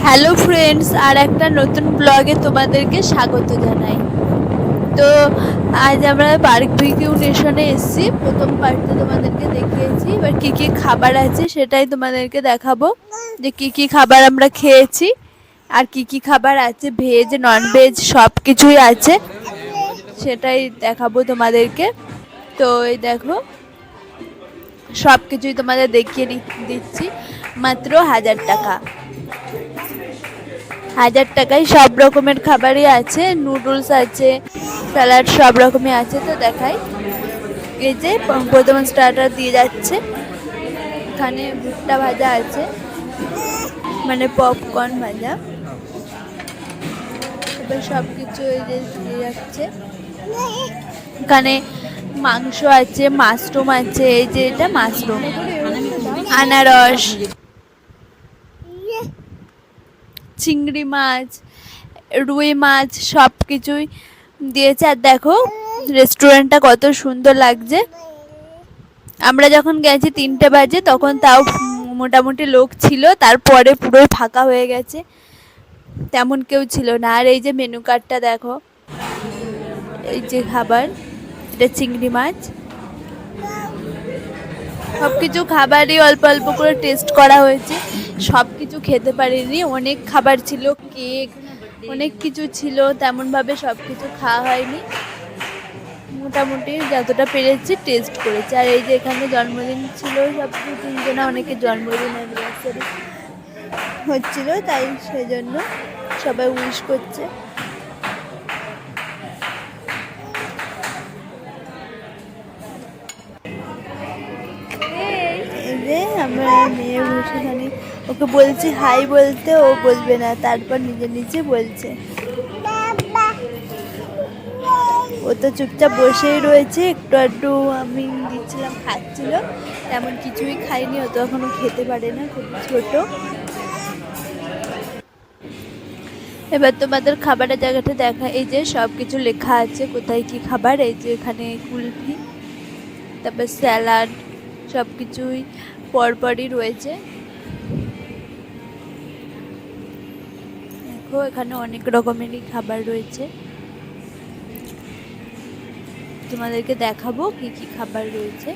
Hello friends, আর একটা নতুন ব্লগে তোমাদেরকে স্বাগত জানাই। তো আজ আমরা পার্ক ভিকিউ নেশনে এসেছি। প্রথম পার্টে তোমাদেরকে দেখিয়েছি, এবার কি কি খাবার আছে সেটাই তোমাদেরকে দেখাবো, যে কি কি খাবার আমরা খেয়েছি আর কি কি খাবার আছে, ভেজ নন ভেজ সব কিছুই আছে, সেটাই দেখাবো তোমাদেরকে। তো এই দেখো, সব কিছুই তোমাদের দেখিয়ে দিচ্ছি মাত্র 1000 টাকা। 1000 টাকায় সব রকমের খাবারই আছে, নুডলস আছে, স্যালাড সব রকমই আছে। তো দেখাই, এই যে প্রথম স্টার্টার দিয়ে যাচ্ছে, এখানে ভুট্টা ভাজা আছে, মানে পপকর্ন ভাজা। এবার সব কিছু এই যে দিয়ে যাচ্ছে, এখানে মাংস আছে, মাশরুম আছে, এই যে এটা মাশরুম, আনারস, চিংড়ি মাছ, রুই মাছ সব কিছুই দিয়েছে। আর দেখো রেস্টুরেন্টটা কত সুন্দর লাগছে। আমরা যখন গেছি 3টে বাজে, তখন তাও মোটামুটি লোক ছিল, তারপরে পুরোই ফাঁকা হয়ে গেছে, তেমন কেউ ছিল না। আর এই যে মেনু কার্ডটা দেখো, এই যে খাবার, এটা চিংড়ি মাছ, সব কিছু খাবারই অল্প অল্প করে টেস্ট করা হয়েছে, সব কিছু খেতে পারিনি, অনেক খাবার ছিল, কেক অনেক কিছু ছিল, তেমনভাবে সব কিছু খাওয়া হয়নি, মোটামুটি যতটা পেরেছি টেস্ট করেছি। আর এই যে এখানে জন্মদিন ছিল, সব 2-3 জনা, অনেকে জন্মদিন অ্যানিভার্সারি হচ্ছিল, তাই সেই জন্য সবাই উইশ করছে। এই যে আমরা মেয়ে বসে খানি, ওকে বলছি হাই বলতে, ও বলবে না, তারপর নিজে নিজে বলছে। ও তো চুপচাপ বসেই রয়েছে, একটু একটু আমি দিচ্ছিলাম, খাচ্ছিল, তেমন কিছুই খাইনি, ও তো এখনো খেতে পারে না, খুব ছোট। এবার তোমাদের খাবারের জায়গাটা দেখা, এই যে সব কিছু লেখা আছে কোথায় কি খাবার, এই যে এখানে কুলফি, তারপর স্যালাড, সব কিছুই পরপরই রয়েছে। দেখো এখানে অনেক রকমেরই খাবার রয়েছে, তোমাদেরকে দেখাবো কি কি খাবার রয়েছে।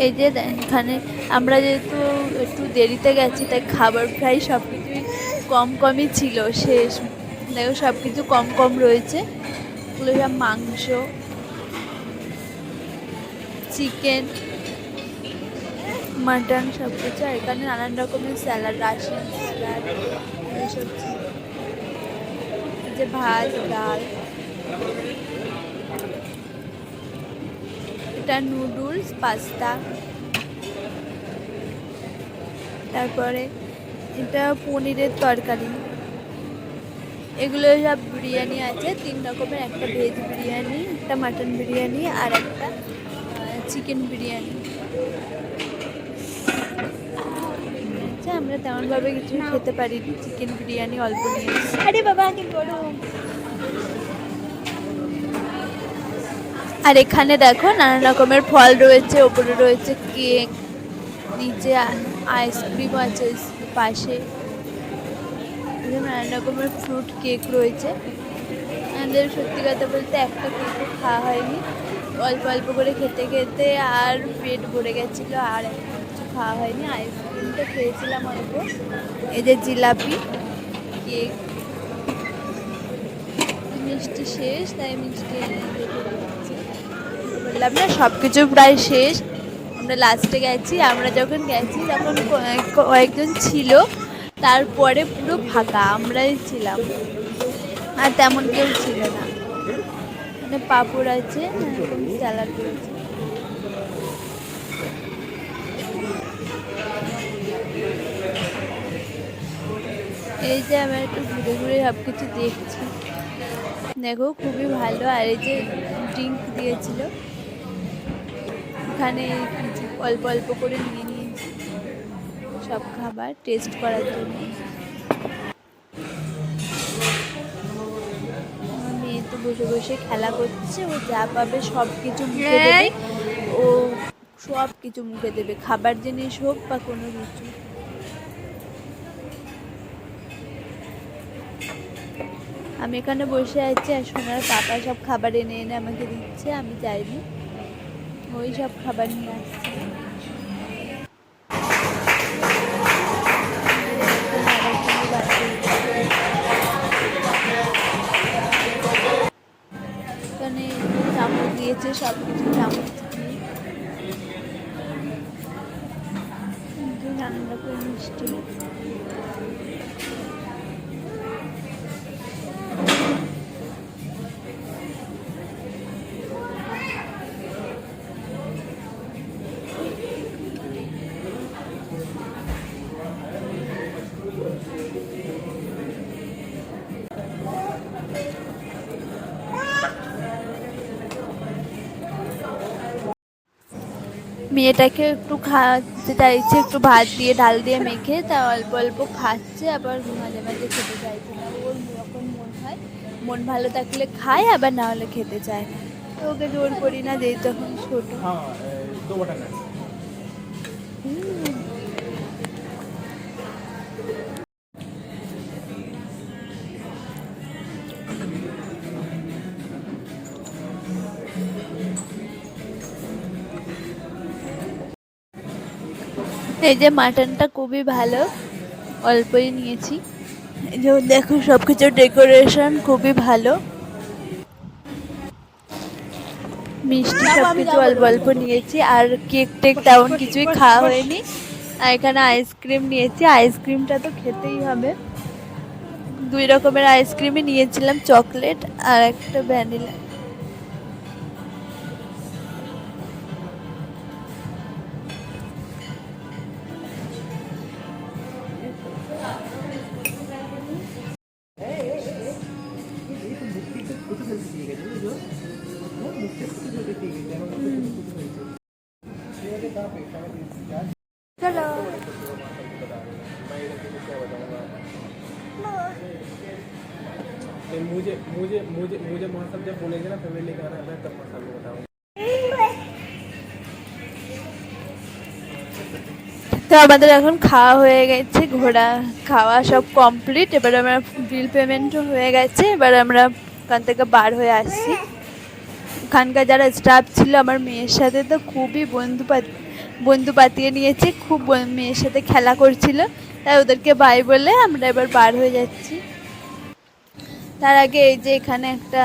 এই যে এখানে আমরা যেহেতু একটু দেরিতে গেছি, তাই খাবার প্রায় সব কিছুই কম কমই ছিল, শেষ দেখো সব কিছু কম কম রয়েছে, এগুলো সব মাংস, চিকেন, মাটন সব কিছু। আর এখানে নানান রকমের স্যালাড, রাশিয়ান স্যালাড এইসব ছিল, যে ভাত, ডাল, এটা নুডলস, পাস্তা, তারপরে এটা পনিরের তরকারি, এগুলো সব বিরিয়ানি আছে 3 রকমের, একটা ভেজ বিরিয়ানি, একটা মাটন বিরিয়ানি, আর একটা চিকেন বিরিয়ানি। আচ্ছা, আমরা তেমনভাবে কিছু খেতে পারিনি, চিকেন বিরিয়ানি অল্প নিয়েছি। আরে বাবা কি গরম। আর এখানে দেখো নানান রকমের ফল রয়েছে, ওপরে রয়েছে কেক, নিচে আইসক্রিম আছে, পাশে নানান রকমের ফ্রুট কেক রয়েছে। আমাদের সত্যি কথা বলতে একটা কেকও খাওয়া হয়নি, অল্প অল্প করে খেতে খেতে আর পেট ভরে গেছিলো, আর কিছু খাওয়া হয়নি। আইসক্রিমটা খেয়েছিলাম অল্প, এই যে জিলাপি, কেক, মিষ্টি শেষ, তাই মিষ্টি বললাম না, সব কিছু প্রায় শেষ। আমরা লাস্টে গেছি, আমরা যখন গেছি তখন কয়েকজন ছিল, তারপরে পুরো ফাঁকা, আমরাই ছিলাম, আর তেমন কেউ ছিল না। মানে পাঁপড় আছে, এরকম স্যালাড রয়েছে। এই যে আমরা একটু ঘুরে ঘুরে সব কিছু দেখছি, দেখো খুবই ভালো। আর এই যে ড্রিঙ্ক দিয়েছিল, এখানে অল্প অল্প করে নিয়ে নিয়েছি সব খাবার টেস্ট করার জন্য। বসে বসে খেলা করছে। ও যা পাবে সব কিছু মুখে দেবে, ও সব কিছু মুখে দেবে, খাবার জিনিস হোক বা কোনো কিছু। আমি এখানে বসে আছি আর সোনার পাপা সব খাবার এনে এনে আমাকে দিচ্ছে, আমি যাইনি, ওই সব খাবার নিয়ে আসছে। এখানে চামচ দিয়েছে, সব কিছু চামচ দিয়ে নানান রকম মিষ্টি। মেয়েটাকে একটু খাওয়াতে চাইছে, একটু ভাত দিয়ে ডাল দিয়ে মেখে, তা অল্প অল্প খাচ্ছে, আবার মাঝে মাঝে খেতে চাইছে না। ওর যখন মন হয়, মন ভালো থাকলে খায়, আবার না হলে খেতে চায় না। তো ওকে জোর করি না, যেহেতু এখন ছোট। এই যে মাটনটা খুবই ভালো, অল্পই নিয়েছি। এই যে দেখো সবকিছু ডেকোরেশন খুবই ভালো, মিষ্টি সবকিছু অল্প অল্প নিয়েছি, আর কেক টেক তেমন কিছুই খাওয়া হয়নি। আর এখানে আইসক্রিম নিয়েছি, আইসক্রিমটা তো খেতেই হবে। 2 রকমের আইসক্রিমই নিয়েছিলাম, চকলেট আর একটা ভ্যানিলা। চলো मुझे मुझे मुझे मुझे मौसम जब बोलेंगे ना फैमिली का आना है तब मौसम बताऊंगा। তো আমাদের এখন খাওয়া হয়ে গেছে, ঘোরা খাওয়া সব কমপ্লিট। এবার আমরা বিল পেমেন্টও হয়ে গেছে, এবার আমরা ওখান থেকে বার হয়ে আসছি। ওখানকার যারা স্টাফ ছিল আমার মেয়ের সাথে তো খুবই বন্ধু পাতিয়ে নিয়েছে, খুব মেয়ের সাথে খেলা করছিল, তাই ওদেরকে বাই বলে আমরা এবার বার হয়ে যাচ্ছি। তার আগে এই যে এখানে একটা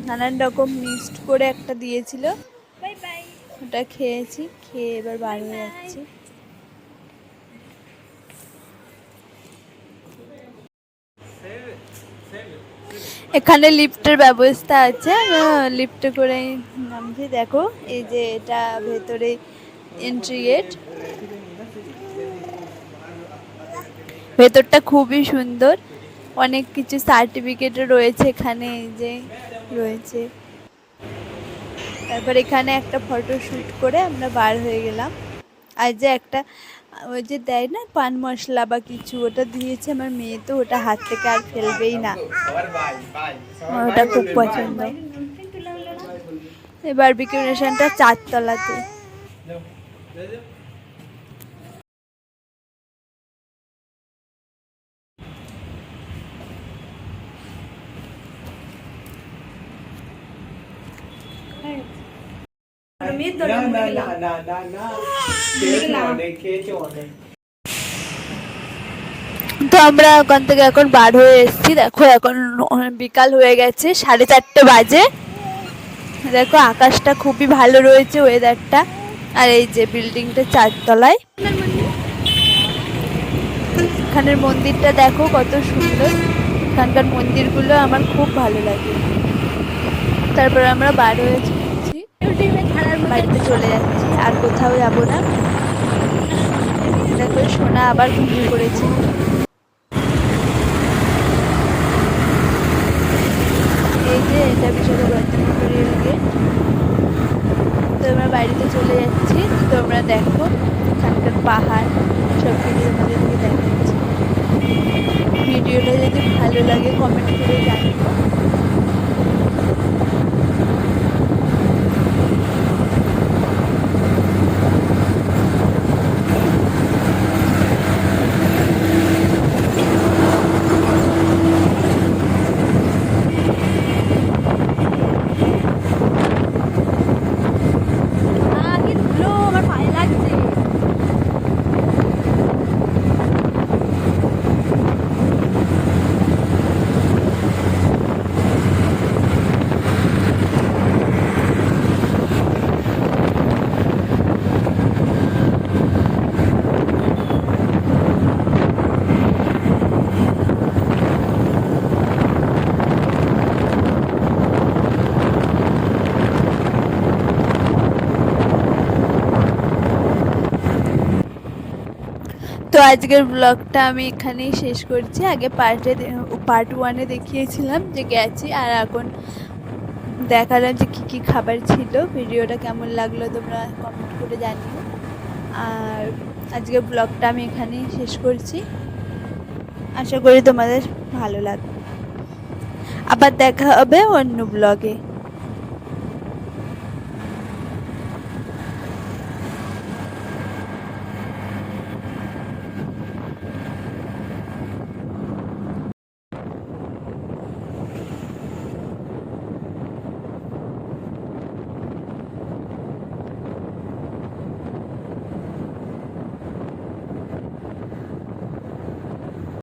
নানান রকম মিক্সড করে একটা দিয়েছিল, ওটা খেয়েছি, খেয়ে এবার বার হয়ে যাচ্ছি। এখানে লিফটের ব্যবস্থা আছে, লিফটে করে নামছি। দেখো এই যে এটা ভেতরে এন্ট্রি গেট, ভেতরটা খুবই সুন্দর, অনেক কিছু সার্টিফিকেটও রয়েছে এখানে, এই যে রয়েছে। তারপর এখানে একটা ফটো শ্যুট করে আমরা বার হয়ে গেলাম। আর যে একটা ওই যে দেয় না পান মশলা বা কিছু, ওটা দিয়েছে আমার মেয়ে, তো ওটা হাত থেকে আর ফেলবেই না, ওটা খুব পছন্দ। এই বারবিকিউ নেশনটা 4 তলাতে। তো আমরা ওখান থেকে এখন বার হয়ে এসেছি। দেখো এখন বিকাল হয়ে গেছে, 4:30 বাজে। দেখো আকাশটা খুবই ভালো রয়েছে, ওয়েদারটা। আর এই যে বিল্ডিংটা 4 তলায়, এখানের মন্দিরটা দেখো কত সুন্দর। এখানকার মন্দিরগুলো আমার খুব ভালো লাগে। তারপর আমরা বার হয়ে যাচ্ছি, বাড়িতে চলে যাচ্ছি, আর কোথাও যাবো না। দেখো সোনা আবার ঘুমিয়ে পড়েছে। এই যে এটা বিশাখাপত্তনম গেট। তো আমরা বাড়িতে চলে যাচ্ছি। তোমরা দেখো এখানকার পাহাড় সব কিছু তোমাদেরকে দেখাচ্ছি। ভিডিওটা যদি ভালো লাগে কমেন্ট করে জানিও। তো আজকের ব্লগটা আমি এখানেই শেষ করছি। আগে পার্ট 1-এ দেখিয়েছিলাম যে গেছি, আর এখন দেখালাম যে কী কী খাবার ছিল। ভিডিওটা কেমন লাগলো তোমরা কমেন্ট করে জানিও। আর আজকের ব্লগটা আমি এখানেই শেষ করছি। আশা করি তোমাদের ভালো লাগবে। আবার দেখা হবে অন্য ব্লগে।